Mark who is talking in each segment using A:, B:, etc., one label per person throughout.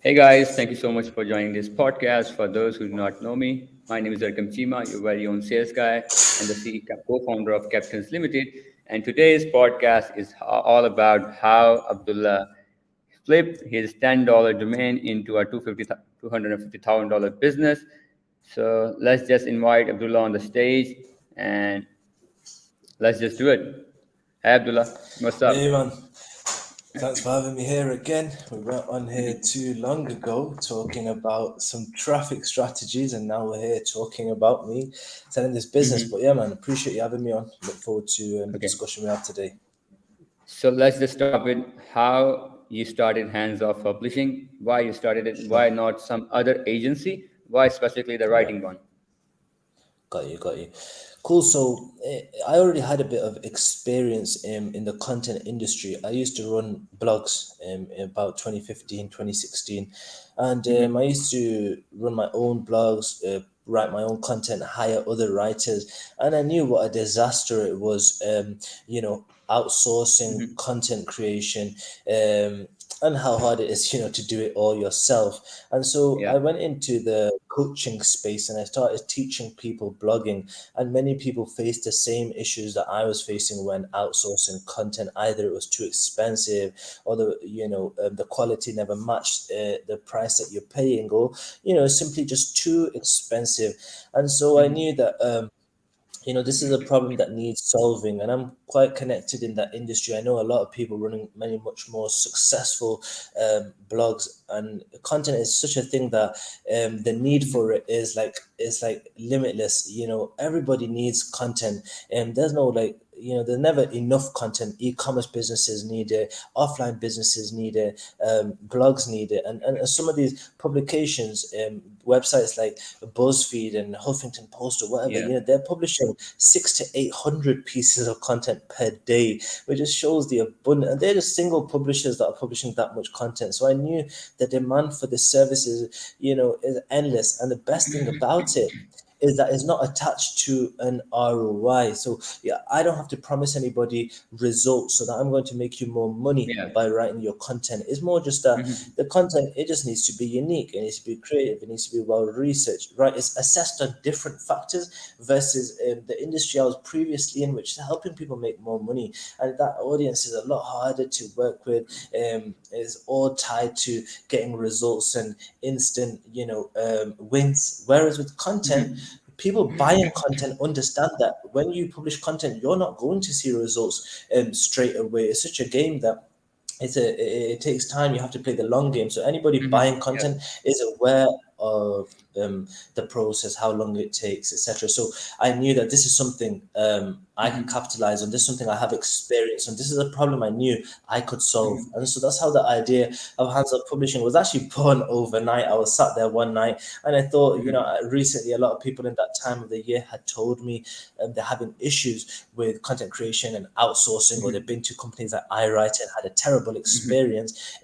A: Hey guys, thank you so much for joining this podcast. For those who do not know me, my name is Arkam Chima, your very own sales guy and the co-founder of Captens Limited. And today's podcast is all about how Abdullah flipped his $10 domain into a $250,000 business. So let's just invite Abdullah on the stage and let's just do it. Hey Abdullah, what's
B: Hey
A: up?
B: man, thanks for having me here again. We went on here too long ago talking about some traffic strategies, and now we're here talking about me selling this business. But
A: Mhm.
B: yeah, man, appreciate you having me on. Look forward to the
A: Okay.
B: discussion we have today.
A: So let's just start with how you started Hands Off Publishing, why you started it,
B: Sure.
A: why not some other agency, why specifically the
B: Yeah,
A: writing one.
B: got you. Cool. So I already had a bit of experience in the content industry. I used to run blogs in about 2015, 2016, and I
A: Mm-hmm.
B: used to run my own blogs, write my own content, hire other writers, and I knew what a disaster it was. Outsourcing
A: Mm-hmm.
B: content creation. And how hard it is, to do it all yourself. And so I
A: Yeah.
B: went into the coaching space and I started teaching people blogging. And many people faced the same issues that I was facing when outsourcing content. Either it was too expensive, or the quality never matched the price that you're paying, or simply just too expensive. And so I
A: Mm-hmm.
B: knew that. This is a problem that needs solving, and I'm quite connected in that industry. I know a lot of people running many much more successful blogs, and content is such a thing that the need for it is like limitless. Everybody needs content, and there's no there's never enough content. E-commerce businesses need it, offline businesses need it, blogs need it, and some of these publications, websites like BuzzFeed and Huffington Post or whatever,
A: Yeah.
B: they're publishing 600 to 800 pieces of content per day, which just shows the abundance. And they're the single publishers that are publishing that much content. So I knew the demand for the services, is endless. And the best thing about it is that it's not attached to an ROI. So yeah, I don't have to promise anybody results so that I'm going to make you more money
A: Yeah.
B: by writing your content. It's more just that
A: Mm-hmm.
B: the content, it just needs to be unique, it needs to be creative, it needs to be well researched, right? It's assessed on different factors versus the industry I was previously in, which is helping people make more money. And that audience is a lot harder to work with. Is all tied to getting results and instant, wins. Whereas with content,
A: Mm-hmm.
B: people buying content understand that when you publish content, you're not going to see results straight away. It's such a game that it takes time. You have to play the long game. So anybody
A: Mm-hmm.
B: buying
A: Yeah.
B: content is aware of the process, how long it takes, etc. So I knew that this is something I can
A: Mm-hmm.
B: capitalize on. This is something I have experience on. This is a problem I knew I could solve.
A: Mm-hmm.
B: And so that's how the idea of hands-on publishing was actually born overnight. I was sat there one night and I thought,
A: Mm-hmm.
B: recently a lot of people in that time of the year had told me they're having issues with content creation and outsourcing, or they've
A: Mm-hmm.
B: been to companies like iWrite and had a terrible
A: Mm-hmm.
B: experience.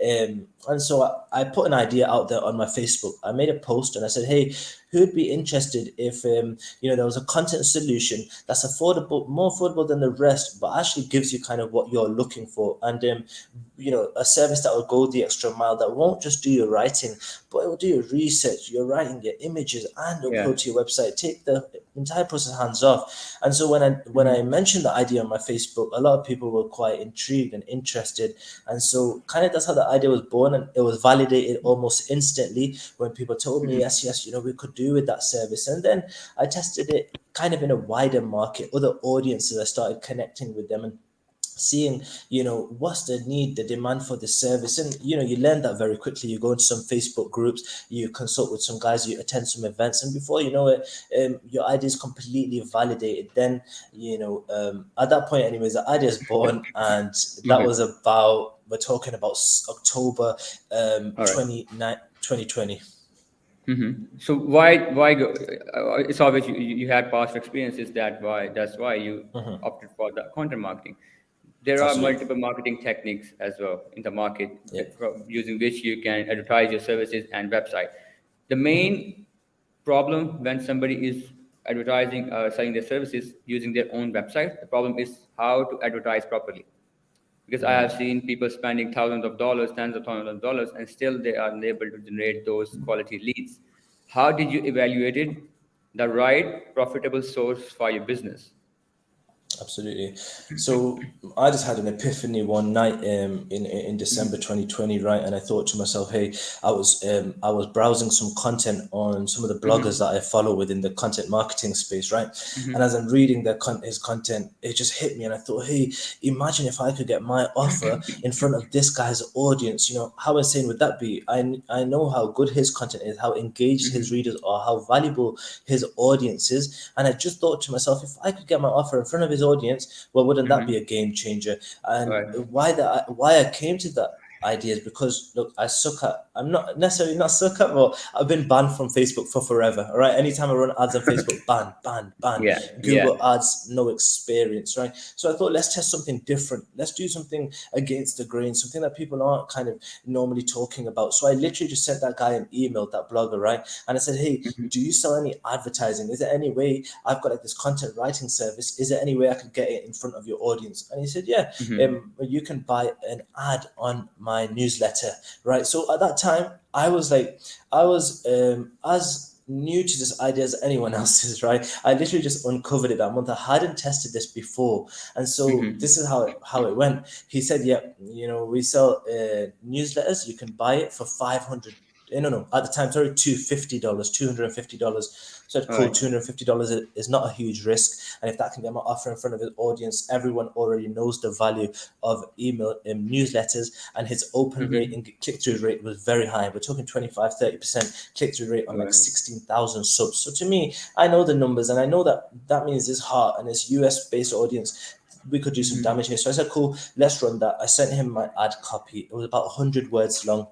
B: And so I put an idea out there on my Facebook. I made a post and I said, hey, who'd be interested if there was a content solution that's affordable, more affordable than the rest, but actually gives you kind of what you're looking for, and a service that will go the extra mile, that won't just do your writing, but it will do your research, your writing, your images, and
A: Yeah.
B: upload to your website. Take the entire process hands off. And so when I
A: Mm-hmm.
B: mentioned the idea on my Facebook, a lot of people were quite intrigued and interested. And so kind of that's how the idea was born, and it was validated almost instantly when people told me,
A: Mm-hmm.
B: yes, we could do with that service. And then I tested it kind of in a wider market, other audiences. I started connecting with them and seeing what's the need, the demand for the service. And you learn that very quickly. You go into some Facebook groups, you consult with some guys, you attend some events, and before you know it, your idea is completely validated. Then at that point anyways, the idea is born, and that
A: Okay.
B: was about, we're talking about October
A: All right.
B: 29 2020.
A: Mm-hmm. So why go? It's obvious you had past experiences. That's why you opted for the content marketing. There are
B: Absolutely.
A: multiple marketing techniques as well in the market
B: Yeah.
A: using which you can advertise your services and website. The main problem when somebody is selling their services using their own website, the problem is how to advertise properly Because I have seen people spending thousands of dollars, tens of thousands of dollars, and still they are unable to generate those quality leads. How did you evaluate it, the right profitable source for your business?
B: Absolutely. So I just had an epiphany one night in December 2020, right? And I thought to myself, hey, I was browsing some content on some of the bloggers that I follow within the content marketing space, right? And as I'm reading his content, it just hit me, and I thought, hey, imagine if I could get my offer in front of this guy's audience. You know, how insane would that be? I know how good his content is, how engaged his readers are, how valuable his audience is, and I just thought to myself, if I could get my offer in front of his audience, well, wouldn't that be a game changer? And
A: Right.
B: why I came to that idea is because, look, I'm not necessarily not suck at, but I've been banned from Facebook for forever. All right, anytime I run ads on Facebook, ban.
A: Yeah. Yeah.
B: Google ads, no experience, right? So I thought, let's test something different. Let's do something against the grain, something that people aren't kind of normally talking about. So I literally just sent that guy an email, that blogger, right? And I said, hey, do you sell any advertising? Is there any way, I've got like this content writing service, is there any way I could get it in front of your audience? And he said, yeah, you can buy an ad on my newsletter, right? So at that time, I was as new to this idea as anyone else is, right? I literally just uncovered it that month. I hadn't tested this before, and so this is how it went. He said, "Yeah, you know, we sell newsletters. You can buy it for 500. No, at the time, sorry, $250, $250." So I said,
A: All
B: cool,
A: right.
B: $250 is not a huge risk, and if that can get my offer in front of his audience, everyone already knows the value of email newsletters, and his open rate and click-through rate was very high. We're talking 25-30% click-through rate on
A: All
B: like
A: right.
B: 16,000 subs. So to me, I know the numbers, and I know that means it's hard, and it's US-based audience. We could do some damage here. So I said, cool, let's run that. I sent him my ad copy. It was about 100 words long,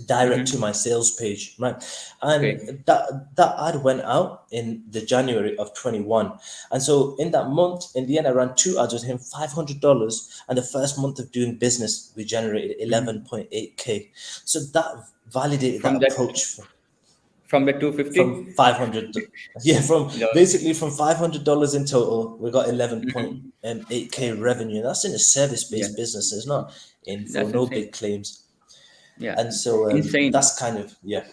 B: direct to my sales page, right? And
A: Okay.
B: that ad went out in the January of 21. And so in that month, in the end, I ran two ads with him, $500. And the first month of doing business, we generated 11.8K. So that validated that
A: From that,
B: approach
A: from the
B: from
A: 250.
B: 500. Yeah, from
A: No.
B: basically from $500 in total, we got 11.8K revenue. That's in a
A: Yeah.
B: service-based business. It's not in for
A: That's
B: no
A: insane.
B: big claims.
A: Yeah.
B: And so
A: Insane.
B: that's kind of, yeah,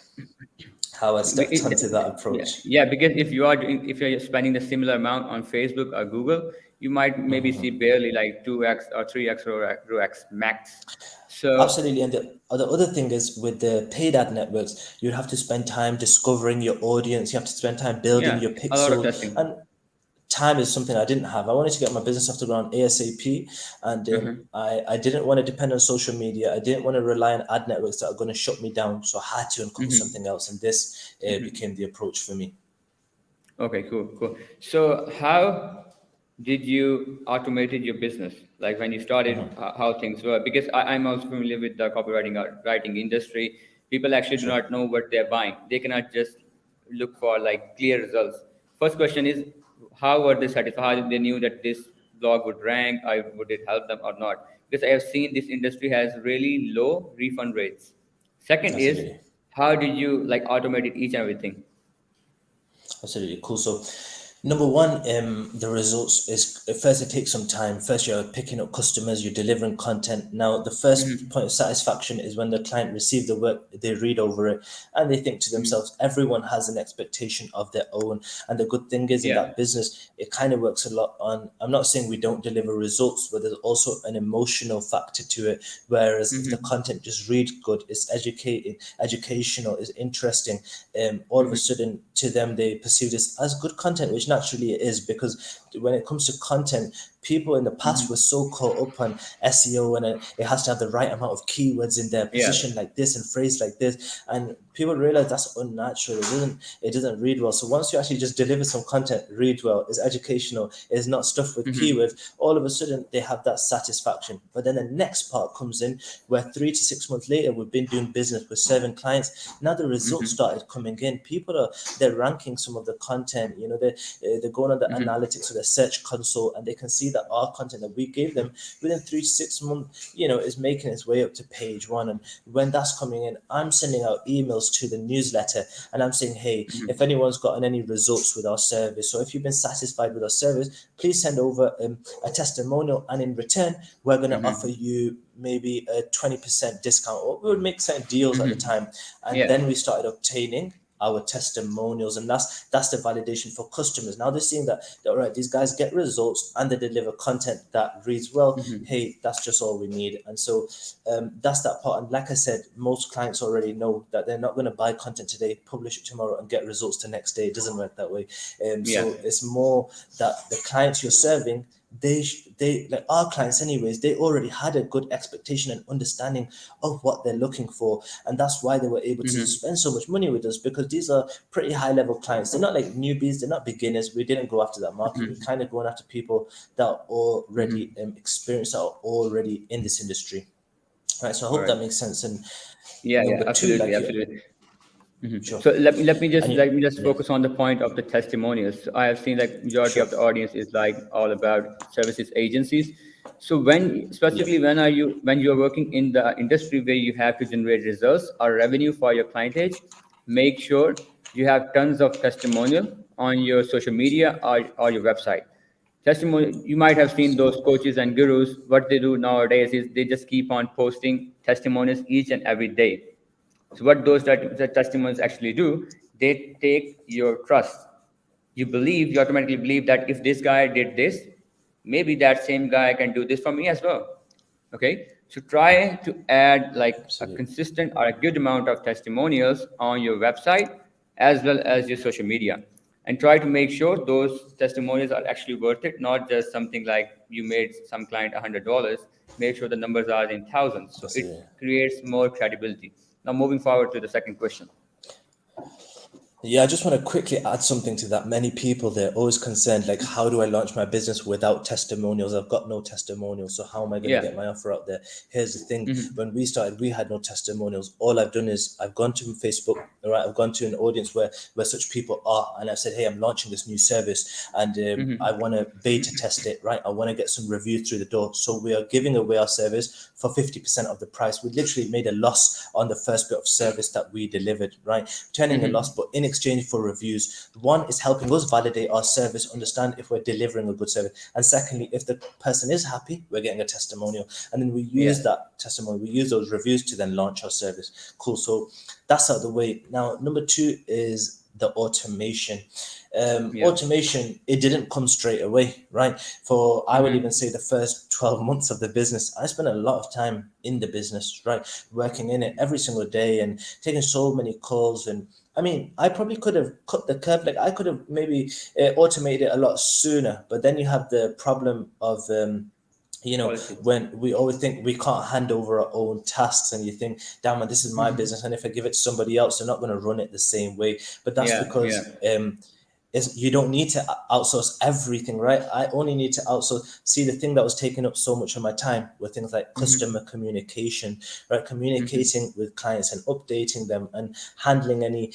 B: how I stepped onto that
A: Yeah,
B: approach.
A: yeah. Because if you're spending the similar amount on Facebook or Google, you might maybe see barely like 2x or 3x or ROX max. So
B: Absolutely. And the other thing is, with the paid ad networks, you have to spend time discovering your audience. You have to spend time building
A: yeah,
B: your
A: a lot of
B: pixel.
A: testing.
B: And time is something I didn't have. I wanted to get my business off the ground ASAP. And I didn't want to depend on social media. I didn't want to rely on ad networks that are going to shut me down. So I had to uncover something else. And this became the approach for me.
A: Okay, cool, cool. So how did you automated your business? Like when you started, how things were? Because I'm also familiar with the copywriting writing industry. People actually do
B: Sure.
A: not know what they're buying. They cannot just look for like clear results. First question is, how were they satisfied? How did they knew that this blog would rank? Or would it help them or not? Because I have seen this industry has really low refund rates. Second is,
B: Absolutely.
A: how did you like automated each and everything?
B: Absolutely cool. So, number one, the results is first it takes some time. First, you're picking up customers, you're delivering content. Now, the first point of satisfaction is when the client receive the work, they read over it, and they think to themselves, everyone has an expectation of their own. And the good thing is, in
A: Yeah.
B: that business, it kind of works a lot on. I'm not saying we don't deliver results, but there's also an emotional factor to it. Whereas if the content just reads good, it's educational, is interesting, all of a sudden to them they perceive this as good content, which naturally it is, because when it comes to content, people in the past were so caught up on SEO, and it has to have the right amount of keywords in there,
A: Yeah.
B: position like this and phrase like this, and people realize that's unnatural. It doesn't read well. So once you actually just deliver some content, read well, is educational, is not stuffed with keywords, all of a sudden they have that satisfaction. But then the next part comes in, where 3 to 6 months later we've been doing business, we're serving clients. Now the results started coming in. People are, they're ranking some of the content. You know, They're going on the analytics or the search console, and they can see that our content that we gave them within 3 to 6 months, is making its way up to page one. And when that's coming in, I'm sending out emails to the newsletter, and I'm saying, hey, if anyone's gotten any results with our service, or if you've been satisfied with our service, please send over a testimonial, and in return, we're going to offer you maybe a 20% discount, or we would make certain deals at the time. And
A: Yeah.
B: then we started obtaining our testimonials, and that's the validation for customers. Now they're seeing that all right, these guys get results and they deliver content that reads well. Hey, that's just all we need. And so that's that part. And like I said, most clients already know that they're not going to buy content today, publish it tomorrow, and get results the next day. It doesn't work that way.
A: Yeah.
B: So it's more that the clients you're serving, they like our clients anyways, they already had a good expectation and understanding of what they're looking for, and that's why they were able to spend so much money with us, because these are pretty high level clients. They're not like newbies, they're not beginners. We didn't go after that market. We're kind of going after people that are already experienced, that are already in this industry, right? So I
A: All
B: hope
A: right.
B: that makes sense. And
A: Yeah, yeah,
B: number two,
A: absolutely,
B: like you,
A: absolutely.
B: sure.
A: So let me just
B: And you, yeah,
A: focus on the point of the testimonials. So I have seen like majority
B: sure,
A: of the audience is like all about services agencies. So when
B: yeah,
A: specifically when you're working in the industry where you have to generate results or revenue for your clientage, make sure you have tons of testimonial on your social media or your website. Testimony, you might have seen those coaches and gurus. What they do nowadays is they just keep on posting testimonials each and every day. So what those the testimonials actually do, they take your trust. You automatically believe that if this guy did this, maybe that same guy can do this for me as well. Okay, so try to add like a
B: absolutely.
A: consistent or a good amount of testimonials on your website as well as your social media, and try to make sure those testimonials are actually worth it, not just something like you made some client $100. Make sure the numbers are in thousands, so it
B: Absolutely.
A: creates more credibility. Now moving forward to the second question.
B: Yeah, I just want to quickly add something to that. Many people, they're always concerned, like, how do I launch my business without testimonials? I've got no testimonials, so how am I going to
A: Yeah.
B: get my offer out there? Here's the thing: when we started, we had no testimonials. All I've done is I've gone to Facebook, all right? I've gone to an audience where such people are, and I've said, hey, I'm launching this new service, and I want to beta test it, right? I want to get some reviews through the door. So we are giving away our service for 50% of the price. We literally made a loss on the first bit of service that we delivered, right? Turning a loss, but in exchange for reviews. One is helping us validate our service, understand if we're delivering a good service. And secondly, if the person is happy, we're getting a testimonial. And then we
A: Yeah.
B: use that testimonial, we use those reviews to then launch our service. Cool. So that's out of the way. Now, number two is the automation.
A: Yeah.
B: Automation, it didn't come straight away, right? For I would even say the first 12 months of the business, I spent a lot of time in the business, right? Working in it every single day and taking so many calls. And I mean, I probably could have cut the curve. Like I could have maybe automated it a lot sooner, but then you have the problem of
A: Quality.
B: when we always think we can't hand over our own tasks, and you think, damn man, this is my business, and if I give it to somebody else, they're not going to run it the same way. But that's
A: Yeah. Yeah.
B: because is you don't need to outsource everything, right? I only need to outsource. See, the thing that was taking up so much of my time were things like customer communication, right? Communicating with clients and updating them and handling any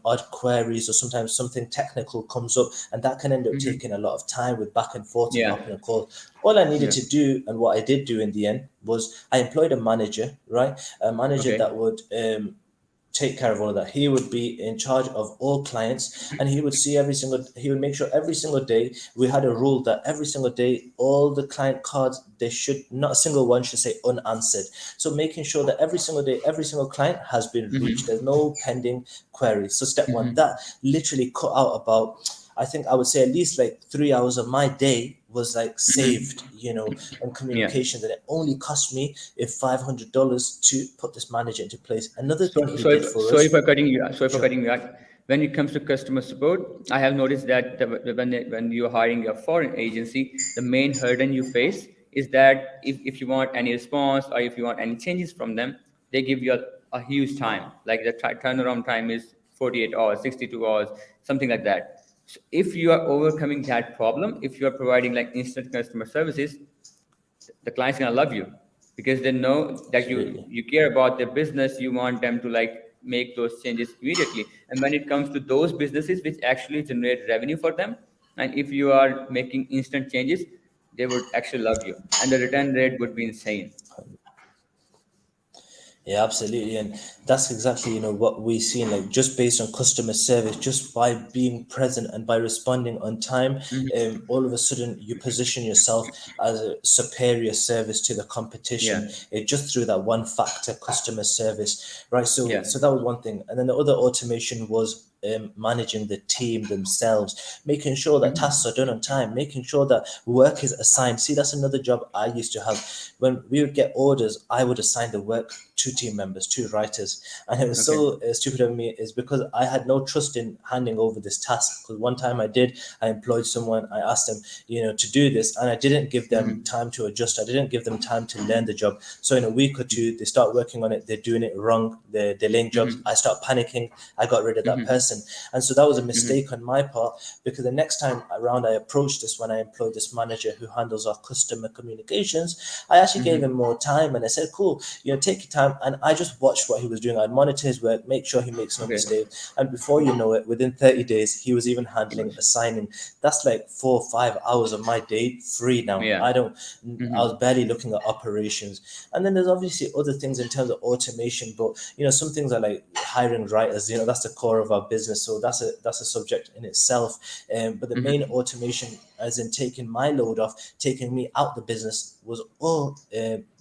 B: odd queries, or sometimes something technical comes up, and that can end up taking a lot of time with back and forth and
A: Yeah.
B: hopping a call. All I needed
A: Yeah.
B: to do, and what I did do in the end, was I employed a manager, right? A manager
A: Okay.
B: that would take care of all of that. He would be in charge of all clients, and he would see he would make sure every single day we had a rule that every single day all the client cards, they should not a single one should say unanswered. So making sure that every single day every single client has been reached, there's no pending queries. So step one, that literally cut out about, I think I would say at least like 3 hours of my day was like saved, on
A: Yeah.
B: communication, that it only cost me if $500 to put this manager into place. Another
A: So,
B: thing he
A: so
B: did
A: if,
B: for
A: sorry for
B: us,
A: cutting you. Sorry for
B: sure.
A: cutting you out. When it comes to customer support, I have noticed that when you're hiring a foreign agency, the main hurdle you face is that if you want any response or if you want any changes from them, they give you a huge time. Like the turnaround time is 48 hours, 62 hours, something like that. So if you are overcoming that problem, if you are providing like instant customer services, the client's gonna love you because they know that you
B: Absolutely.
A: you care about their business. You want them to like make those changes immediately. And when it comes to those businesses which actually generate revenue for them, And if you are making instant changes, they would actually love you, and the return rate would be insane.
B: Yeah, absolutely, and that's exactly what we seen. Like just based on customer service, just by being present and by responding on time, all of a sudden you position yourself as a superior service to the
A: Yeah,
B: competition. It just through that one factor, customer service, right? So,
A: yeah.
B: so that was one thing, and then the other automation was managing the team themselves, making sure that tasks are done on time, making sure that work is assigned. See, that's another job I used to have. When we would get orders, I would assign the work to team members, to writers. And it was
A: Okay.
B: so stupid of me, is because I had no trust in handing over this task. Because one time I employed someone, I asked them, to do this, and I didn't give them time to adjust. I didn't give them time to learn the job. So in a week or two, they start working on it, they're doing it wrong, they're delaying jobs. I start panicking, I got rid of that person. And so that was a mistake on my part, because the next time around I approached this, when I employed this manager who handles our customer communications, I actually gave him more time, and I said, cool, take your time. And I just watched what he was doing. I'd monitor his work, make sure he makes no
A: Okay.
B: mistakes. And before you know it, within 30 days, he was even handling assigning. That's like 4 or 5 hours of my day free now.
A: Yeah.
B: I was barely looking at operations. And then there's obviously other things in terms of automation, but some things are like hiring writers. That's the core of our business, so that's a subject in itself. But the main automation, as in taking my load off, taking me out the business, was all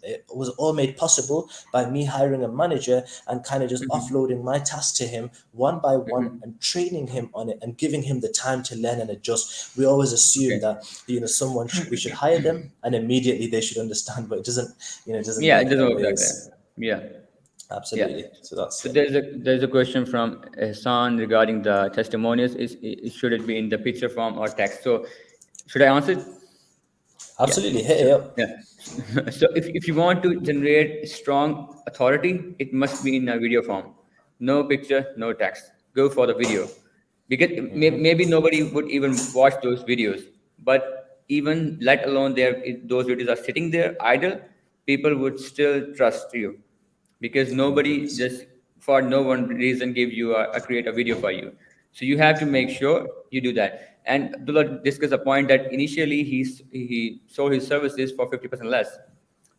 B: it was all made possible by me hiring a manager and kind of just offloading my tasks to him one by one and training him on it and giving him the time to learn and adjust. We always assume
A: Okay.
B: that we should hire them and immediately they should understand, but it doesn't
A: Yeah, it
B: work
A: doesn't
B: that
A: work
B: way.
A: like that.
B: It's
A: Yeah. Yeah.
B: absolutely, so that's
A: So
B: it.
A: there's a question from Hassan regarding the testimonials. Should it be in the picture form or text? So should I answer? Yeah.
B: Absolutely, hit
A: So
B: it up.
A: yeah. So if you want to generate strong authority, it must be in a video form. No picture, no text. Go for the video. Because maybe nobody would even watch those videos. But even let alone those videos are sitting there idle, people would still trust you, because nobody
B: 100%.
A: just for no one reason give you a create a video for you. So you have to make sure you do that. And Abdullah discussed a point that initially he sold his services for 50% less.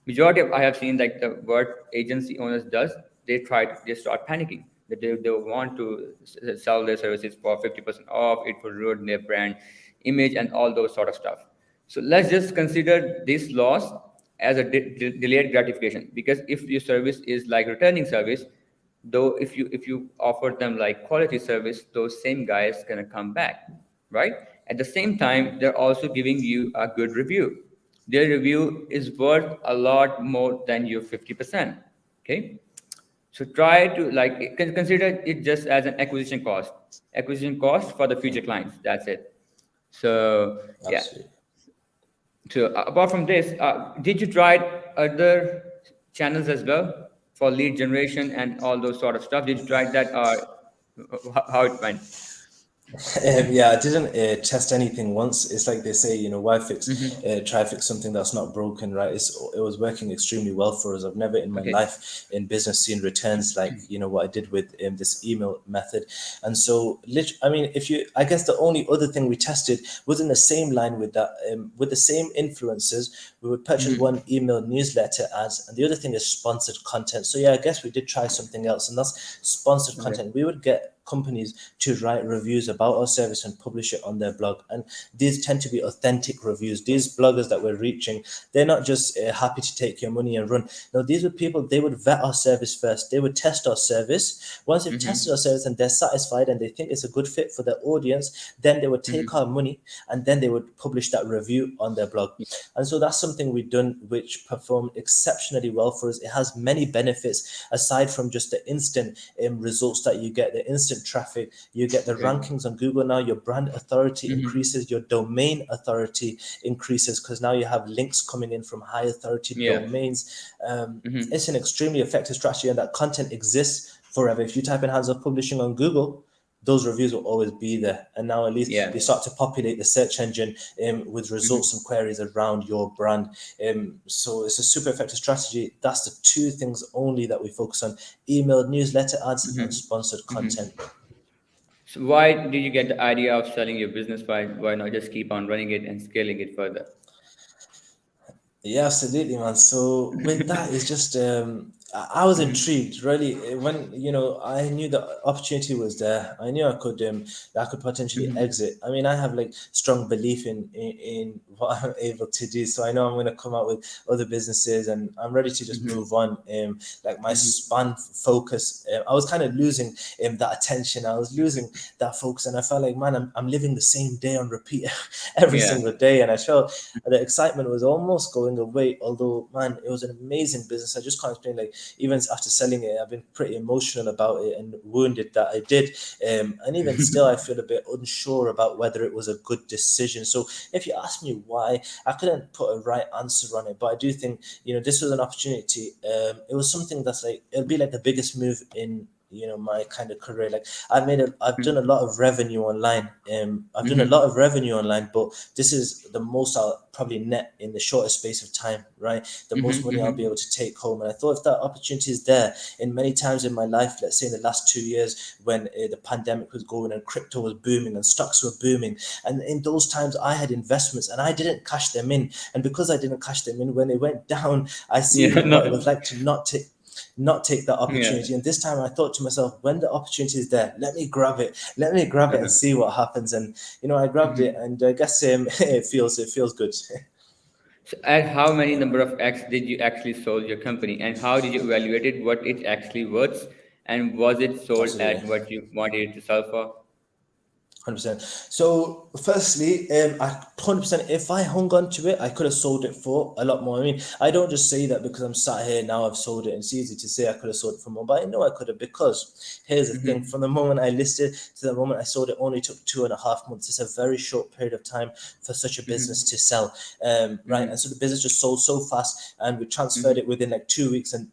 A: Majority of I have seen, like, the what agency owners does, they start panicking that they want to sell their services for 50% off. It will ruin their brand image and all those sort of stuff. So let's just consider this loss as a delayed gratification, because if your service is like returning service, though, if you offer them like quality service, those same guys gonna come back, right? At the same time, they're also giving you a good review. Their review is worth a lot more than your 50%. Okay, so try to, like, consider it just as an acquisition cost for the future clients. That's it. So yeah.
B: Absolutely.
A: So apart from this, did you try other channels as well for lead generation and all those sort of stuff? Did you try that, or how it went?
B: Yeah, I didn't test anything once. It's like they say, why try fix something that's not broken, right? It was working extremely well for us. I've never in my
A: Okay.
B: life in business seen returns like, what I did with this email method. And so, I mean, I guess the only other thing we tested was in the same line with that, with the same influencers, we would purchase one email newsletter ads, and the other thing is sponsored content. So yeah, I guess we did try something else, and that's sponsored
A: Okay.
B: content. We would get companies to write reviews about our service and publish it on their blog, and these tend to be authentic reviews. These bloggers that we're reaching, they're not just happy to take your money and run. No, these were people, they would vet our service first, they would test our service. Once they've tested our service and they're satisfied and they think it's a good fit for their audience, then they would take our money and then they would publish that review on their blog. And so that's something we've done which performed exceptionally well for us. It has many benefits aside from just the instant results that you get, the instant traffic, you get the
A: Okay.
B: rankings on Google. Now your brand authority increases, your domain authority increases, because now you have links coming in from high authority
A: Yeah.
B: domains. It's an extremely effective strategy, and that content exists forever. If you type in hands of publishing on Google, those reviews will always be there. And now at least
A: Yeah.
B: they start to populate the search engine with results and queries around your brand. So it's a super effective strategy. That's the two things only that we focus on: email newsletter ads and sponsored content.
A: So why did you get the idea of selling your business? Why not just keep on running it and scaling it further?
B: Yeah, absolutely, man. So with that, it's just I was
A: Mm-hmm.
B: intrigued really when I knew the opportunity was there. I knew I could potentially
A: Mm-hmm.
B: exit. I mean, I have like strong belief in what I'm able to do. So I know I'm going to come out with other businesses, and I'm ready to just
A: Mm-hmm.
B: move on. Like my span focus, I was kind of losing that attention. I was losing that focus, and I felt like, man, I'm living the same day on repeat every
A: Yeah.
B: single day, and I felt the excitement was almost going away. Although, man, it was an amazing business. I just can't explain. Like even after selling it, I've been pretty emotional about it and wounded that I did. And even still, I feel a bit unsure about whether it was a good decision. So, if you ask me why, I couldn't put a right answer on it. But I do think this was an opportunity. It was something that's like it'll be like the biggest move in my kind of career. Like I've done a lot of revenue online. I've done a
A: Mm-hmm.
B: lot of revenue online, but this is the most I'll probably net in the shortest space of time, right? The most
A: Mm-hmm.
B: money I'll be
A: Mm-hmm.
B: able to take home. And I thought if that opportunity is there, in many times in my life, let's say in the last 2 years when the pandemic was going and crypto was booming and stocks were booming, and in those times I had investments and I didn't cash them in. And because I didn't cash them in, when it went down, I
A: Yeah.
B: see what it was
A: No.
B: like to not take that
A: Yeah.
B: opportunity. And this time I thought to myself, when the opportunity is there, let me grab it and see what happens. And I grabbed it,
A: Mm-hmm.
B: and I guess it feels good.
A: So at how many number of X did you actually sold your company, and how did you evaluate it, what it actually worth, and was it sold
B: Absolutely.
A: at what you wanted it to sell for?
B: 100%. So, firstly, 100%, if I hung on to it, I could have sold it for a lot more. I mean, I don't just say that because I'm sat here now, I've sold it. It's easy to say I could have sold it for more, but I know I could have because here's the thing
A: Mm-hmm.
B: from the moment I listed to the moment I sold it only took 2.5 months. It's a very short period of time for such a business
A: Mm-hmm.
B: to sell. Right. And
A: Mm-hmm.
B: so the business just sold so fast, and we transferred
A: Mm-hmm.
B: it within like 2 weeks, and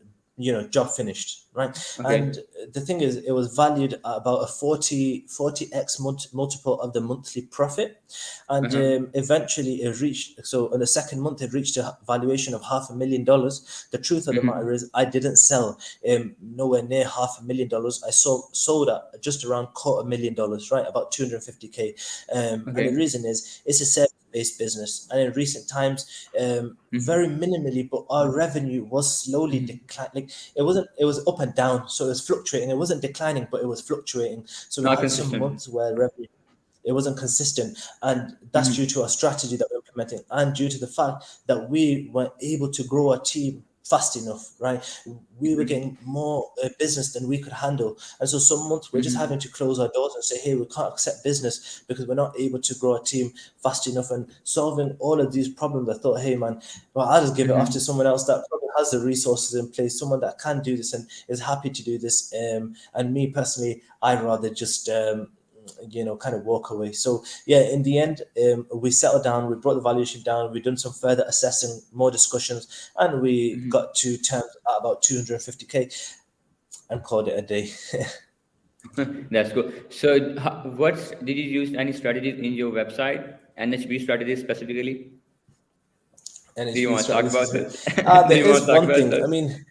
B: job finished, right? And
A: Okay.
B: the thing is, it was valued at about a 40x multiple of the monthly profit. And
A: Uh-huh.
B: eventually it reached, so in the second month it reached a valuation of $500,000. The truth of the matter
A: Mm-hmm.
B: is I didn't sell nowhere near $500,000. I sold at just around $250,000, right? About 250K. And the
A: Okay.
B: reason is it's a service-based business, and in recent times, very
A: Mm-hmm.
B: minimally, but our revenue was slowly
A: Mm-hmm.
B: declining. Like it was up and down, so it was fluctuating. It wasn't declining, but it was fluctuating. So we
A: Not
B: had some
A: consistent.
B: months where revenue it wasn't consistent, and that's due
A: Mm-hmm.
B: to our strategy that we're implementing, and due to the fact that we weren't able to grow our team fast enough. Right, we were
A: Mm-hmm.
B: getting more business than we could handle, and so some months we're just
A: Mm-hmm.
B: having to close our doors and say, "Hey, we can't accept business because we're not able to grow our team fast enough." And solving all of these problems, I thought, "Hey, man, well, I'll just give it off to
A: Mm-hmm.
B: someone else that probably has the resources in place, someone that can do this and is happy to do this." And me personally, I'd rather just kind of walk away. So yeah, in the end, we settled down, we brought the valuation down, we done some further assessing, more discussions, and we
A: Mm-hmm.
B: got to terms at about 250K and called it a day.
A: That's good. So, what did you use any strategies in your website? NHB strategies specifically? Do you
B: NHB
A: want to talk
B: strategy
A: about
B: specific.
A: this? Do
B: There
A: you want
B: is
A: to talk
B: one
A: about
B: thing.
A: this?
B: I mean,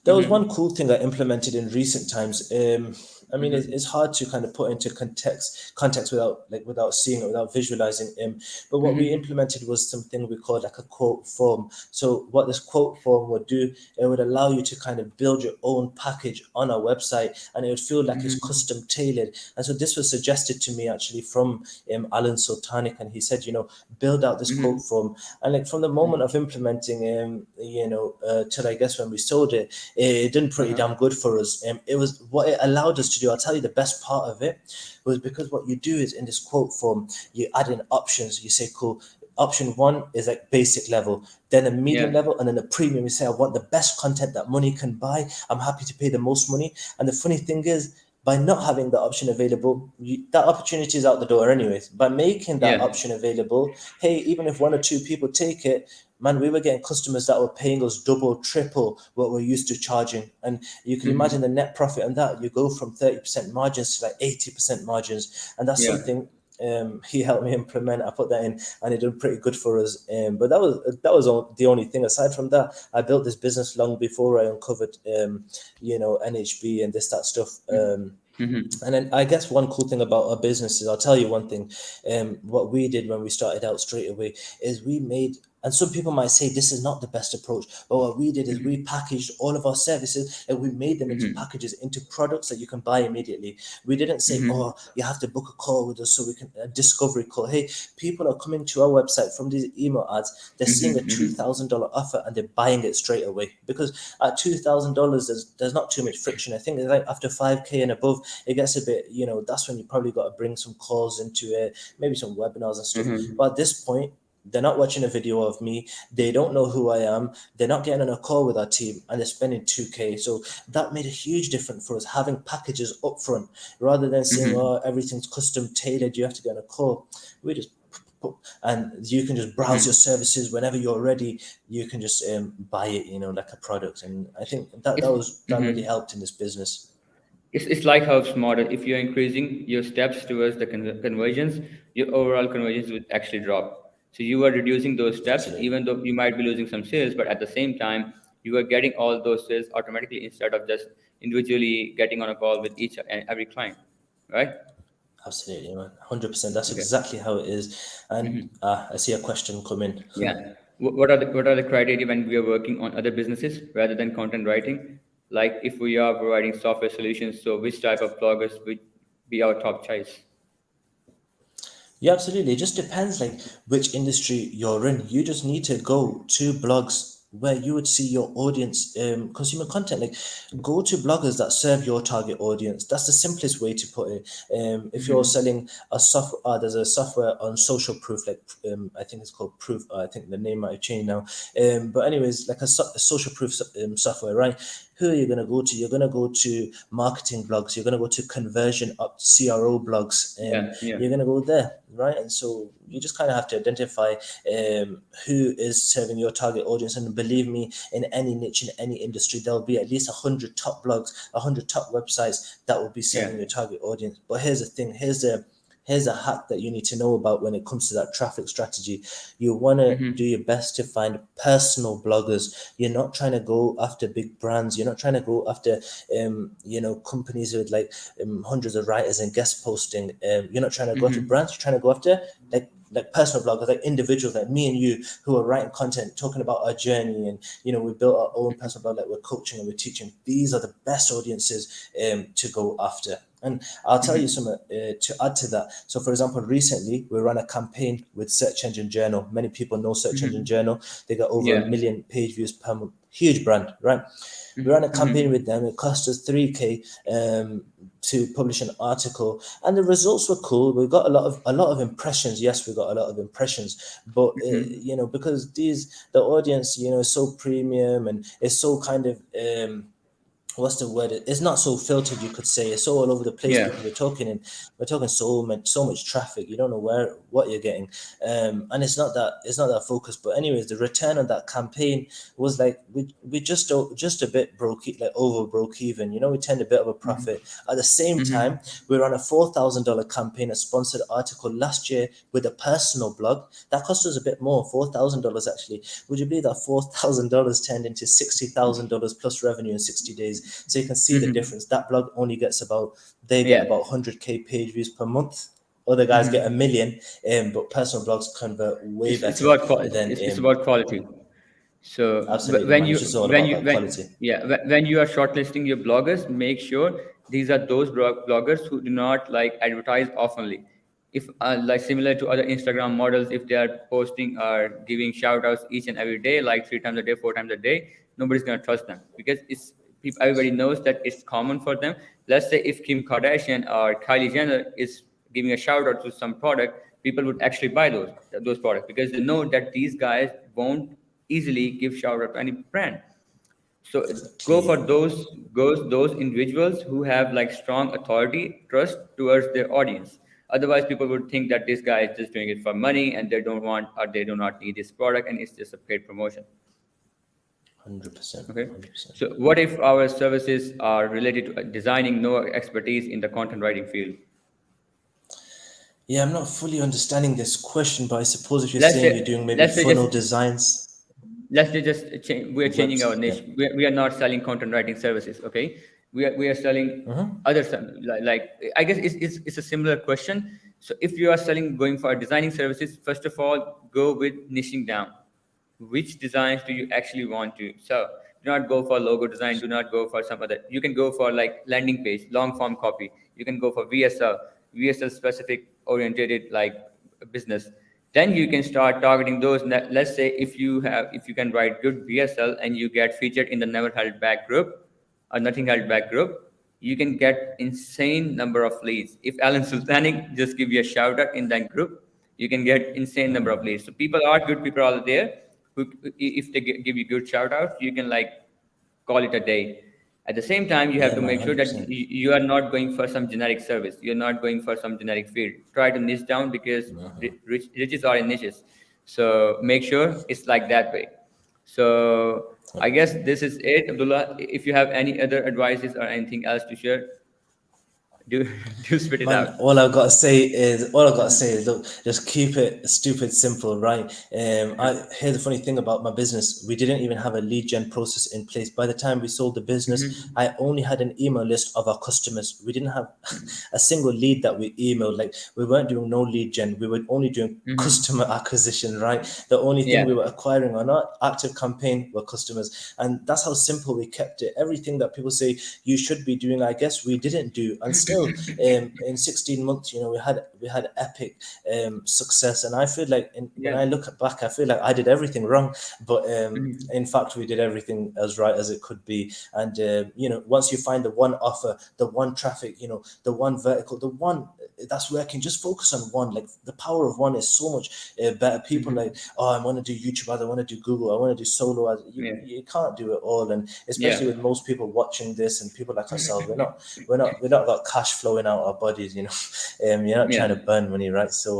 B: there was
A: Mm-hmm.
B: one cool thing I implemented in recent times. I mean,
A: Mm-hmm.
B: it's hard to kind of put into context without seeing it, without visualizing. But what we
A: Mm-hmm.
B: implemented was something we called like a quote form. So what this quote form would do, it would allow you to kind of build your own package on our website, and it would feel like it's
A: Mm-hmm.
B: custom tailored. And so this was suggested to me actually from Alan Sultanic, and he said, build out this quote
A: Mm-hmm.
B: form. And like from the moment of implementing, till I guess when we sold it, it did pretty
A: Uh-huh.
B: damn good for us. It was what it allowed us to do. I'll tell you the best part of it was because what you do is in this quote form, you add in options. You say, cool. Option one is like basic level, then a medium
A: Yeah.
B: level, and then a premium. You say, I want the best content that money can buy. I'm happy to pay the most money. And the funny thing is, by not having that option available, that opportunity is out the door anyways. By making that
A: Yeah.
B: option available, hey, even if one or two people take it, man, we were getting customers that were paying us double, triple what we're used to charging. And you can imagine
A: Mm-hmm.
B: the net profit on that. You go from 30% margins to like 80% margins. And that's
A: Yeah.
B: something he helped me implement. I put that in, and it did pretty good for us. But that was the only thing. Aside from that, I built this business long before I uncovered, NHB and this that stuff.
A: Mm-hmm.
B: And then I guess one cool thing about our business is, I'll tell you one thing. What we did when we started out straight away is we made, and some people might say this is not the best approach, but what we did is we packaged all of our services and we made them into
A: Mm-hmm.
B: packages, into products that you can buy immediately. We didn't say,
A: Mm-hmm.
B: oh, you have to book a call with us so we can, a discovery call. Hey, people are coming to our website from these email ads. They're seeing a
A: Mm-hmm.
B: $2,000 offer and they're buying it straight away, because at $2,000 there's not too much friction. I think it's like after 5K and above, it gets a bit, that's when you probably got to bring some calls into it, maybe some webinars and stuff.
A: Mm-hmm.
B: But at this point, they're not watching a video of me. They don't know who I am. They're not getting on a call with our team, and they're spending 2K. So that made a huge difference for us, having packages up front rather than saying,
A: Mm-hmm.
B: oh, everything's custom tailored. You have to get on a call. We just and you can just browse your
A: Mm-hmm.
B: services whenever you're ready. You can just buy it, like a product. And I think that really
A: Mm-hmm.
B: helped in this business.
A: It's like Hub's model. If you're increasing your steps towards the conversions, your overall conversions would actually drop. So you are reducing those steps,
B: Absolutely.
A: even though you might be losing some sales, but at the same time, you are getting all those sales automatically instead of just individually getting on a call with each and every client, right?
B: Absolutely, man. 100%. That's
A: Okay.
B: exactly how it is. And
A: Mhm.
B: I see a question come in.
A: Yeah. What are the criteria when we are working on other businesses rather than content writing? Like if we are providing software solutions, so which type of bloggers would be our top choice?
B: Yeah, absolutely. It just depends, like, which industry you're in. You just need to go to blogs where you would see your audience consumer content. Like, go to bloggers that serve your target audience. That's the simplest way to put it. If you're
A: Mm-hmm.
B: selling a software, there's a software on social proof, like I think it's called Proof. I think the name might have changed now. But anyways, like a social proof software, right? Who are you going to go to? You're going to go to marketing blogs. You're going to go to conversion up CRO blogs.
A: Yeah, yeah.
B: You're going to go there, right? And so you just kind of have to identify who is serving your target audience. And believe me, in any niche, in any industry, there'll be at least 100 top blogs, 100 top websites that will be
A: Yeah.
B: serving your target audience. But here's the thing, here's a hack that you need to know about when it comes to that traffic strategy. You want to do
A: Mm-hmm.
B: your best to find personal bloggers. You're not trying to go after big brands. You're not trying to go after companies with like hundreds of writers and guest posting. You're not trying to go after
A: Mm-hmm.
B: brands. You're trying to go after like personal bloggers, like individuals like me and you, who are writing content, talking about our journey. And we built our own personal blog, like we're coaching and we're teaching. These are the best audiences to go after. And I'll tell you
A: Mm-hmm.
B: something to add to that. So, for example, recently we ran a campaign with Search Engine Journal. Many people know Search Engine
A: Mm-hmm.
B: Journal. They got over a
A: Yeah.
B: million page views per month. Huge brand, right? We ran a campaign
A: Mm-hmm.
B: with them. It cost us 3K to publish an article, and the results were cool. We got a lot of impressions. Yes, we got a lot of impressions, but
A: Mm-hmm.
B: because the audience, is so premium and it's so kind of what's the word? It's not so filtered, you could say. It's so all over the place.
A: Yeah.
B: People are talking, and we're talking so much traffic. You don't know what you're getting, and it's not that focused. But anyways, the return on that campaign was like we just a bit like over broke even. We turned a bit of a profit. At the same
A: Mm-hmm.
B: time, we ran a $4,000 campaign, a sponsored article last year with a personal blog that cost us a bit more, $4,000 actually. Would you believe that $4,000 turned into $60,000 plus revenue in 60 days? So you can see the
A: Mm-hmm.
B: difference. That blog only gets they get
A: Yeah.
B: about 100K page views per month. Other guys get a
A: Mm-hmm.
B: million, but personal blogs convert way
A: It's
B: better
A: about
B: than
A: it's about quality. So
B: absolutely,
A: when
B: man.
A: you
B: It's just all
A: when
B: about
A: you
B: that
A: when
B: quality.
A: yeah when you are shortlisting your bloggers, make sure these are those bloggers who do not like advertise oftenly. If like similar to other Instagram models, if they are posting or giving shout outs each and every day, like 3 times a day, 4 times a day, nobody's gonna trust them because it's people. Everybody knows that it's common for them. Let's say if Kim Kardashian or Kylie Jenner is giving a shout out to some product, people would actually buy those products because they know that these guys won't easily give shout out to any brand. So go for
B: Clear.
A: those individuals who have like strong authority, trust towards their audience. Otherwise, people would think that this guy is just doing it for money and they don't want or they do not need this product and it's just a paid promotion.
B: 100%.
A: Okay.
B: 100%.
A: So what if our services are related to designing, no expertise in the content writing field?
B: Yeah, I'm not fully understanding this question, but I suppose if you're
A: Let's
B: saying you're
A: say
B: doing maybe
A: let's say just
B: funnel designs.
A: let's say just change, we are changing our
B: Webs, yeah.
A: niche. We are not selling content writing services. Okay, we are selling other like I guess it's a similar question. So if you are selling going for designing services, first of all go with niching down. Which designs do you actually want to sell? Do not go for logo design. Do not go for some other. You can go for like landing page, long form copy. You can go for VSL specific oriented like business. Then you can start targeting those. Let's say if you can write good VSL and you get featured in the Never Held Back group or Nothing Held Back group, you can get insane number of leads. If Alan Sultanic just give you a shout out in that group, you can get insane number of leads. So people are good, people are there who, if they give you good shout outs, you can like call it a day. At the same time, you have
B: Yeah,
A: to
B: man,
A: make sure that
B: 100%.
A: you are not going for some generic service. You're not going for some generic field. Try to niche down because riches are in niches. So make sure it's like that way. So I guess this is it, Abdullah. If you have any other advices or anything else to share, do do spit it out.
B: Man, all I've got to say is, look, just keep it stupid simple, right? I here's the funny thing about my business. We didn't even have a lead gen process in place. By the time we sold the business, I only had an email list of our customers. We didn't have a single lead that we emailed. Like, we weren't doing no lead gen. We were only doing customer acquisition, right? The only thing we
A: Yeah.
B: were acquiring on our active campaign were customers, and that's how simple we kept it. Everything that people say you should be doing, I guess we didn't do, and still, in 16 months, we had epic success. And I feel like, when
A: Yeah.
B: I look back, I feel like I did everything wrong, but in fact we did everything as right as it could be. And once you find the one offer, the one traffic, the one vertical, the one that's working, just focus on one. Like, the power of one is so much better. People like, oh, I want to do YouTube ads, I want to do Google, I want to do solo ads. you,
A: Yeah.
B: you can't do it all. And
A: Yeah.
B: especially with most people watching this, and people like ourselves, we're not got cash flowing out our bodies. You're not
A: Yeah.
B: trying to burn money, right? So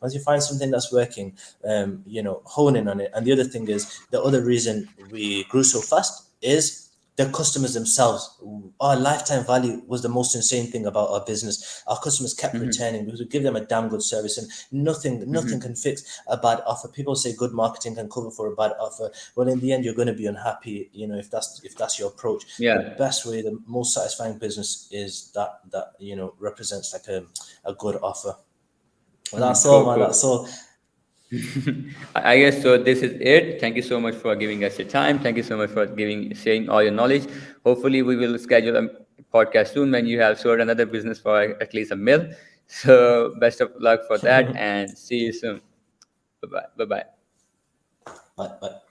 B: once you find something that's working, hone in on it. And the other thing is, the other reason we grew so fast is the customers themselves. Our lifetime value was the most insane thing about our business. Our customers kept returning because we give them a damn good service, and nothing can fix a bad offer. People say good marketing can cover for a bad offer. Well, in the end, you're going to be unhappy. If that's your approach. The
A: Yeah.
B: best way, the most satisfying business is that represents like a good offer. Well, that's all,
A: Cool,
B: man.
A: cool.
B: That's all.
A: I guess so. This is it. Thank you so much for giving us your time. Thank you so much for sharing all your knowledge. Hopefully, we will schedule a podcast soon when you have sold another business for at least a mil. So, best of luck for that, and see you soon. Bye bye. Bye bye.
B: Bye, bye.